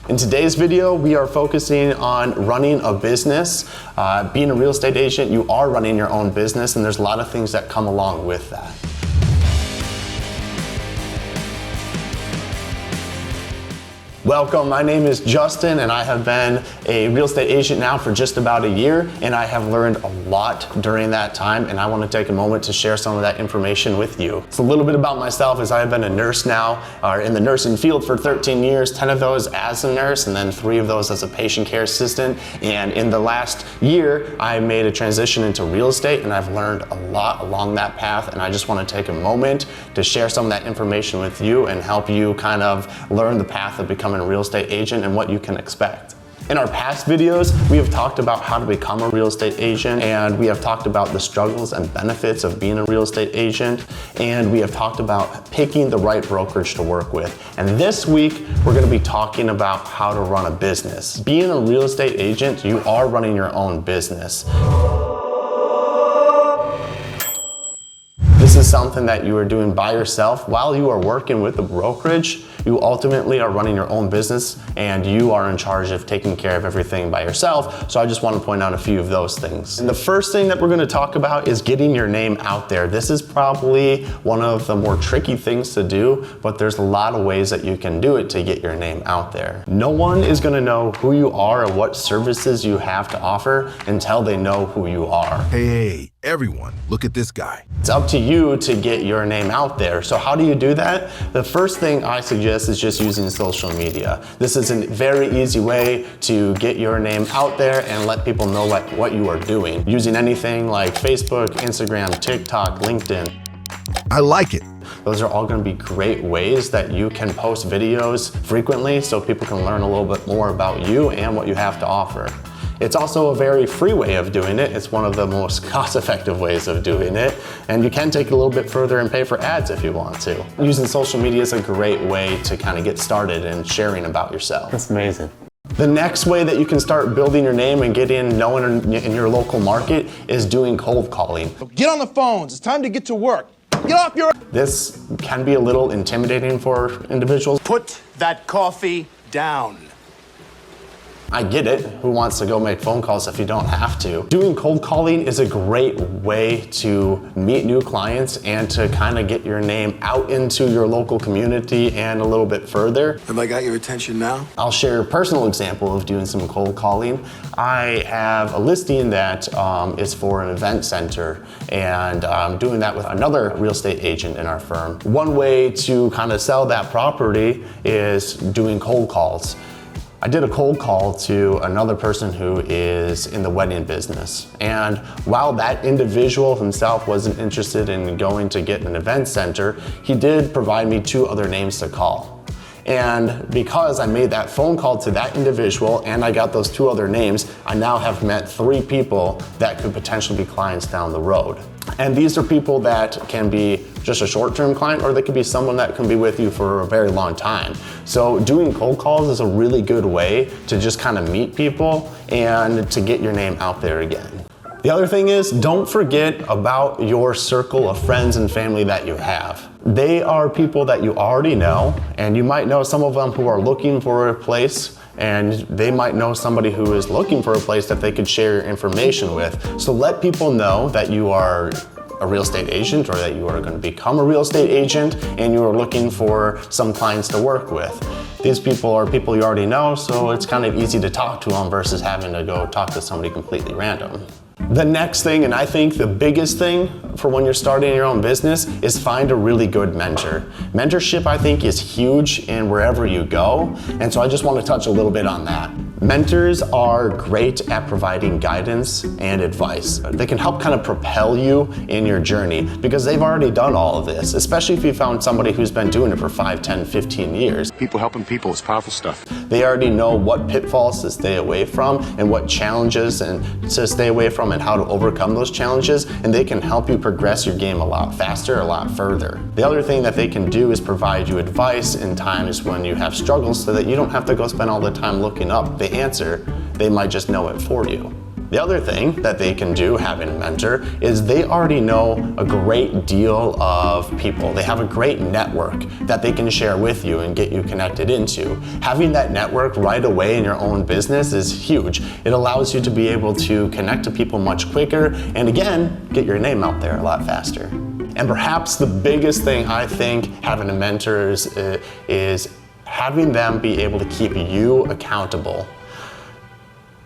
In today's video, we are focusing on running a business. Being a real estate agent, you are running your own business, and there's a lot of things that come along with that. Welcome, my name is Justin, and I have been a real estate agent now for just about a year, and I have learned a lot during that time, and I want to take a moment to share some of that information with you. So a little bit about myself is I have been a nurse now, or in the nursing field for 13 years, 10 of those as a nurse, and then 3 of those as a patient care assistant. And in the last year, I made a transition into real estate, and I've learned a lot along that path, and I just want to take a moment to share some of that information with you and help you kind of learn the path of becoming a real estate agent and what you can expect. In our past videos, we have talked about how to become a real estate agent, and we have talked about the struggles and benefits of being a real estate agent, and we have talked about picking the right brokerage to work with. And this week, we're going to be talking about how to run a business. Being a real estate agent, you are running your own business. This is something that you are doing by yourself while you are working with a brokerage. You ultimately are running your own business, and you are in charge of taking care of everything by yourself. So I just want to point out a few of those things. And the first thing that we're going to talk about is getting your name out there. This is probably one of the more tricky things to do, but there's a lot of ways that you can do it to get your name out there. No one is going to know who you are or what services you have to offer until they know who you are. Hey, everyone, look at this guy. It's up to you to get your name out there. So how do you do that? The first thing I suggest is just using social media. This is a very easy way to get your name out there and let people know what you are doing. Using anything like Facebook, Instagram, TikTok, LinkedIn. I like it. Those are all going to be great ways that you can post videos frequently so people can learn a little bit more about you and what you have to offer. It's also a very free way of doing it. It's one of the most cost-effective ways of doing it. And you can take it a little bit further and pay for ads if you want to. Using social media is a great way to kind of get started and sharing about yourself. That's amazing. The next way that you can start building your name and getting known in your local market is doing cold calling. Get on the phones. It's time to get to work. Get off your... This can be a little intimidating for individuals. Put that coffee down. I get it. Who wants to go make phone calls if you don't have to? Doing cold calling is a great way to meet new clients and to kind of get your name out into your local community and a little bit further. Have I got your attention now? I'll share a personal example of doing some cold calling. I have a listing that is for an event center, and I'm doing that with another real estate agent in our firm. One way to kind of sell that property is doing cold calls. I did a cold call to another person who is in the wedding business. And while that individual himself wasn't interested in going to get an event center, he did provide me 2 other names to call. And because I made that phone call to that individual and I got those 2 other names, I now have met 3 people that could potentially be clients down the road. And these are people that can be just a short-term client, or they could be someone that can be with you for a very long time. So doing cold calls is a really good way to just kind of meet people and to get your name out there again. The other thing is, don't forget about your circle of friends and family that you have. They are people that you already know, and you might know some of them who are looking for a place, and they might know somebody who is looking for a place that they could share your information with. So let people know that you are a real estate agent, or that you are going to become a real estate agent and you are looking for some clients to work with. These people are people you already know, so it's kind of easy to talk to them versus having to go talk to somebody completely random. The next thing, and I think the biggest thing for when you're starting your own business, is find a really good mentor. Mentorship, I think, is huge in wherever you go, and so I just want to touch a little bit on that. Mentors are great at providing guidance and advice. They can help kind of propel you in your journey because they've already done all of this, especially if you found somebody who's been doing it for 5, 10, 15 years. People helping people is powerful stuff. They already know what pitfalls to stay away from and what challenges and to stay away from and how to overcome those challenges, and they can help you progress your game a lot faster, a lot further. The other thing that they can do is provide you advice in times when you have struggles so that you don't have to go spend all the time looking up the answer. They might just know it for you. The other thing that they can do, having a mentor, is they already know a great deal of people. They have a great network that they can share with you and get you connected into. Having that network right away in your own business is huge. It allows you to be able to connect to people much quicker and again, get your name out there a lot faster. And perhaps the biggest thing I think having a mentor is having them be able to keep you accountable.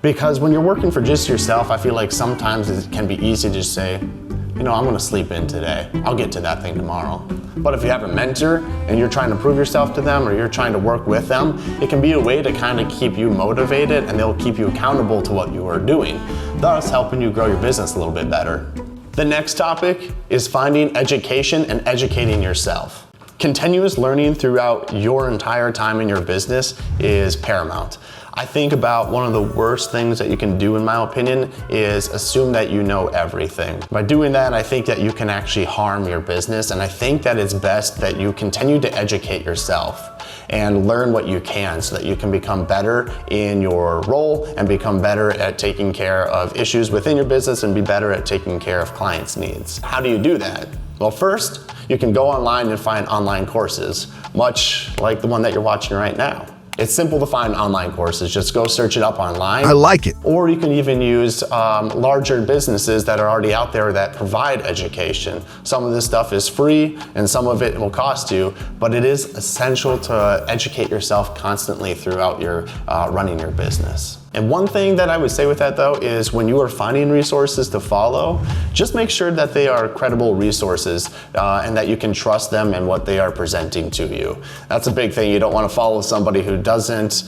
Because when you're working for just yourself, I feel like sometimes it can be easy to just say, I'm gonna sleep in today. I'll get to that thing tomorrow. But if you have a mentor and you're trying to prove yourself to them or you're trying to work with them, it can be a way to kind of keep you motivated and they'll keep you accountable to what you are doing, thus helping you grow your business a little bit better. The next topic is finding education and educating yourself. Continuous learning throughout your entire time in your business is paramount. I think about one of the worst things that you can do, in my opinion, is assume that you know everything. By doing that, I think that you can actually harm your business, and I think that it's best that you continue to educate yourself and learn what you can so that you can become better in your role and become better at taking care of issues within your business and be better at taking care of clients' needs. How do you do that? Well, first, you can go online and find online courses, much like the one that you're watching right now. It's simple to find online courses. Just go search it up online. I like it. Or you can even use larger businesses that are already out there that provide education. Some of this stuff is free and some of it will cost you, but it is essential to educate yourself constantly throughout your running your business. And one thing that I would say with that though is when you are finding resources to follow, just make sure that they are credible resources and that you can trust them and what they are presenting to you. That's a big thing. You don't want to follow somebody who doesn't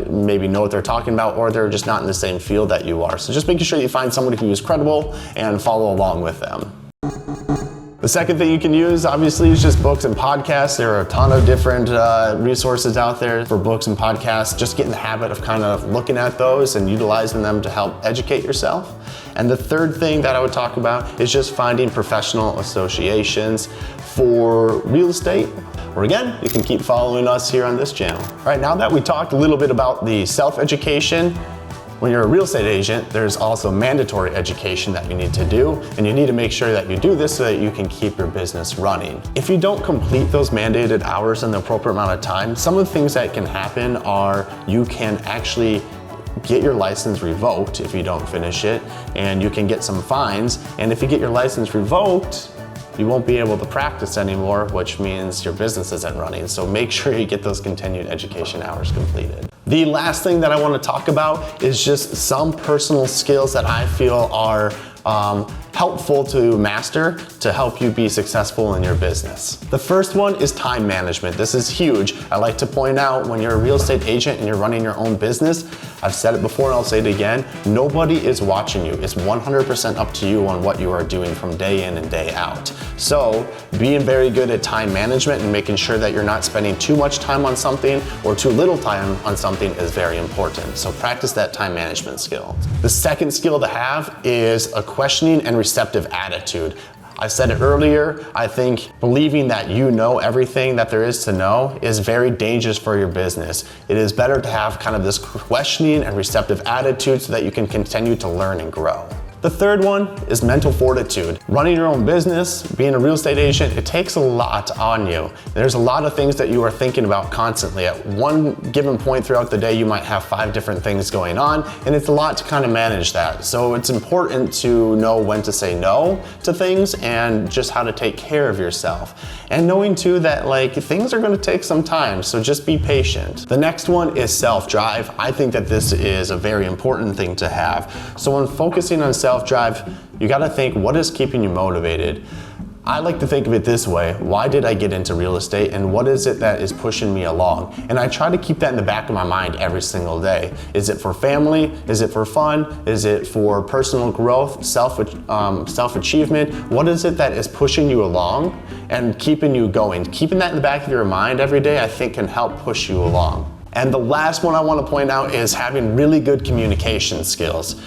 maybe know what they're talking about or they're just not in the same field that you are. So just making sure you find somebody who is credible and follow along with them. The second thing you can use, obviously, is just books and podcasts. There are a ton of different resources out there for books and podcasts. Just get in the habit of kind of looking at those and utilizing them to help educate yourself. And the third thing that I would talk about is just finding professional associations for real estate. Or again, you can keep following us here on this channel. All right, now that we talked a little bit about the self-education, when you're a real estate agent, there's also mandatory education that you need to do, and you need to make sure that you do this so that you can keep your business running. If you don't complete those mandated hours in the appropriate amount of time, some of the things that can happen are you can actually get your license revoked if you don't finish it, and you can get some fines. And if you get your license revoked, you won't be able to practice anymore, which means your business isn't running. So make sure you get those continued education hours completed. The last thing that I want to talk about is just some personal skills that I feel are helpful to master to help you be successful in your business. The first one is time management. This is huge. I like to point out when you're a real estate agent and you're running your own business, I've said it before and I'll say it again, nobody is watching you. It's 100% up to you on what you are doing from day in and day out. So being very good at time management and making sure that you're not spending too much time on something or too little time on something is very important. So practice that time management skill. The second skill to have is a questioning and receptive attitude. I said it earlier, I think believing that you know everything that there is to know is very dangerous for your business. It is better to have kind of this questioning and receptive attitude so that you can continue to learn and grow. The third one is mental fortitude. Running your own business, being a real estate agent, it takes a lot on you. There's a lot of things that you are thinking about constantly. At one given point throughout the day, you might have 5 different things going on, and it's a lot to kind of manage that. So it's important to know when to say no to things and just how to take care of yourself. And knowing too that things are gonna take some time, so just be patient. The next one is self-drive. I think that this is a very important thing to have. So when focusing on self-drive, you gotta think, what is keeping you motivated? I like to think of it this way: why did I get into real estate and what is it that is pushing me along? And I try to keep that in the back of my mind every single day. Is it for family? Is it for fun? Is it for personal growth, self-achievement? What is it that is pushing you along and keeping you going? Keeping that in the back of your mind every day, I think, can help push you along. And the last one I want to point out is having really good communication skills.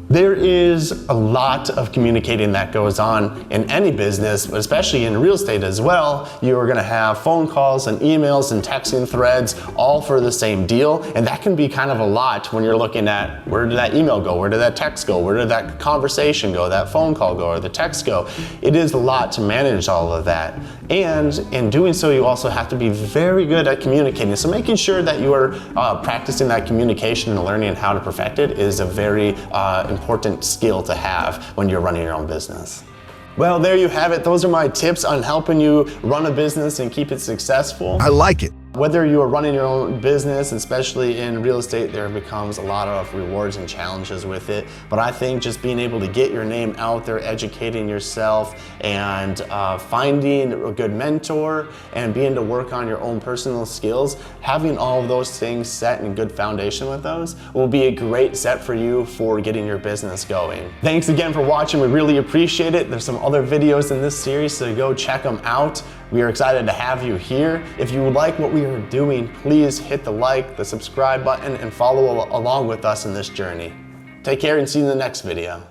There is a lot of communicating that goes on in any business, but especially in real estate as well. You are gonna have phone calls and emails and texting threads all for the same deal. And that can be kind of a lot when you're looking at where did that email go? Where did that text go? Where did that conversation go? That phone call go or the text go? It is a lot to manage all of that. And in doing so, you also have to be very good at communicating. So making sure that you are practicing that communication and learning how to perfect it is a very important skill to have when you're running your own business. Well, there you have it. Those are my tips on helping you run a business and keep it successful. I like it. Whether you are running your own business, especially in real estate, there becomes a lot of rewards and challenges with it. But I think just being able to get your name out there, educating yourself, and finding a good mentor, and being to work on your own personal skills, having all of those things set and good foundation with those will be a great set for you for getting your business going. Thanks again for watching. We really appreciate it. There's some other videos in this series, so go check them out. We are excited to have you here. If you like what we are doing, please hit the like, the subscribe button, and follow along with us in this journey. Take care and see you in the next video.